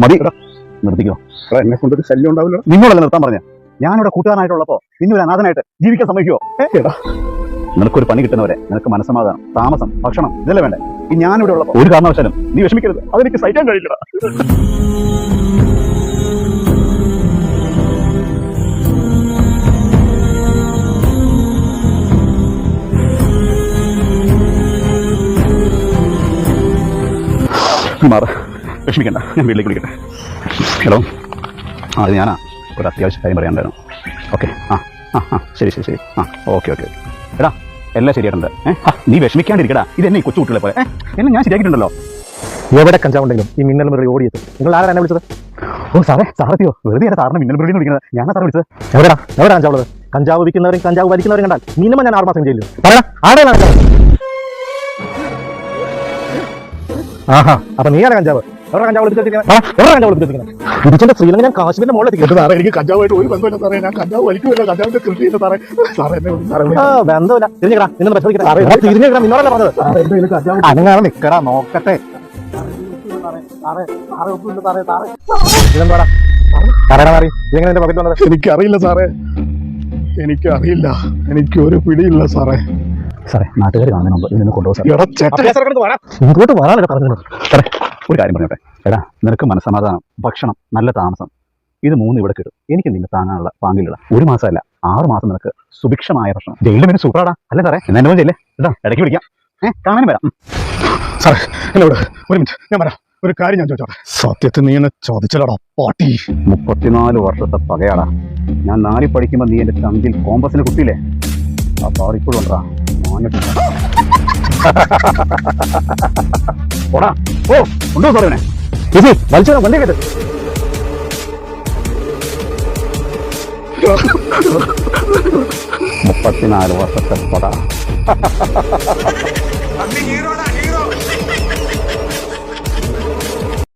മതി, നിർത്തിക്കോ. എന്നെ കൊണ്ടൊരു ശല്യം ഉണ്ടാവില്ല. നിന്നോടല്ല നിർത്താൻ പറഞ്ഞ. ഞാനിവിടെ കൂട്ടുകാരനായിട്ടുള്ളപ്പോ നിന്നൊരു അനാഥനായിട്ട് ജീവിക്കാൻ സമ്മതിക്കുവോ? നിനക്കൊരു പണി കിട്ടുന്നവരെ നിനക്ക് മനസ്സമാധാനം, താമസം, ഭക്ഷണം ഇതല്ലേ വേണ്ടേ? ഈ ഞാനിവിടെ ഉള്ളപ്പോ ഒരു കാരണവശാലും നീ വിഷമിക്കരുത്. അതെനിക്ക് സഹിക്കാൻ കഴിയില്ലടാ. മാറ്, വിഷമിക്കണ്ട, ഞാൻ വീട്ടിലേക്ക് വിളിക്കട്ടെ. ഹലോ, അത് ഞാനാ, ഒരു അത്യാവശ്യ കാര്യം പറയാനുണ്ടായിരുന്നു. ഓക്കെ, ശരി ശരി ശരി, ഓക്കെ ഓക്കെ. എടാ, എല്ലാം ശരിയായിട്ടുണ്ട്. നീ വിഷമിക്കാണ്ടിരിക്കടാ. ഇതെന്നെ ഈ കൊച്ചു കുട്ടികളെ പോലെ എന്നെ ഞാൻ ശരിയാക്കിയിട്ടുണ്ടല്ലോ. എവിടെ കഞ്ചാവുണ്ടെങ്കിലും ഈ മിന്നൽ മുരളി ഓടിയത്. നിങ്ങൾ ആരാണ് എന്നെ വിളിച്ചത്? ഓ സാറെത്തിയോ? വെറുതെ സാറിന് മിന്നൽ മുരളി വിളിക്കുന്നത്. ഞാനാ സാറ് വിളിച്ചത്. എവിടെ കഞ്ചാവുള്ളത്? കഞ്ചാവ് വിൽക്കുന്നവരും കഞ്ചാവ് വലിക്കുന്നവരും കണ്ടാൽ മിനിമം ഞാൻ 6 മാസം ജയിലിൽ. പറയാ, ആരെയാണ് കഞ്ചാവ്? അപ്പൊ നീയാണ് കഞ്ചാവ്? എവിടെ കഞ്ചാവ് ഇതിന്റെ ശ്രീലങ്ക ഞാൻ കാശ്മീരിന്റെ മുകളിൽ സാറേ, എനിക്ക് കഞ്ചാവായിട്ട് ഒരു ബന്ധമില്ല സാറേ. ഞാൻ കഞ്ചാവ് വലിക്കുമല്ല, കഞ്ചാവിന്റെ കൃഷി ചെയ്യുന്ന സാറേ. സാറേ എന്നെ ബന്ധമില്ല. തിരിഞ്ഞിടാ, തിരിഞ്ഞിടാ, നിന്നോടല്ല പറഞ്ഞത്. അങ്ങനെ നിക്കടാ, നോക്കട്ടെ. എനിക്കറിയില്ല സാറേ, എനിക്കറിയില്ല, എനിക്ക് ഒരു പിടിയില്ല സാറേ. സാറേ, നാട്ടുകാർ കാണുന്നതിന് മുമ്പ് ഇതിൽ നിന്ന് കൊണ്ടുപോകും. ഇങ്ങോട്ട് വരാനല്ലേ പറഞ്ഞത്? സാറേ, ഒരു കാര്യം പറഞ്ഞോട്ടെ. എടാ, നിനക്ക് മനസ്സമാധാനം, ഭക്ഷണം, നല്ല താമസം, ഇത് 3 ഇവിടെ കിട്ടും. എനിക്ക് നിന്നെ താങ്ങാനുള്ള പാങ്ങിലുള്ള 1 മാസമല്ല 6 മാസം നിനക്ക് സുഭിക്ഷമായ ഭക്ഷണം. ജയിലിൽ പിന്നെ സൂപ്പറാടാ, അല്ലേ സാറേ? എന്നെ പോലെ ചെയ്യില്ലേ? ഇതാ, ഇടയ്ക്ക് വിളിക്കാം, കാണാനും വരാം. സാറേ, എന്നോട് ഒരു മിനിറ്റ്, ഞാൻ വരാം. ഒരു കാര്യം ഞാൻ ചോദിച്ചോട്ടെ? സത്യത്തിൽ നീ എന്നെ ചോദിച്ചല്ലടാ പാട്ടി. 34 വർഷത്തെ പകയാടാ. ഞാൻ 4 പഠിക്കുമ്പോൾ നീ എന്റെ ചന്തിൽ കോമ്പസിന് കുത്തിയില്ലേ? ആ പാട് ഇപ്പോഴും ഉണ്ടാ. ഓടാ, ഓ ഉണ്ടോ സാറേ? വലിച്ചോ, വണ്ടി കേട്ട്. 34 വർഷത്തെ പട.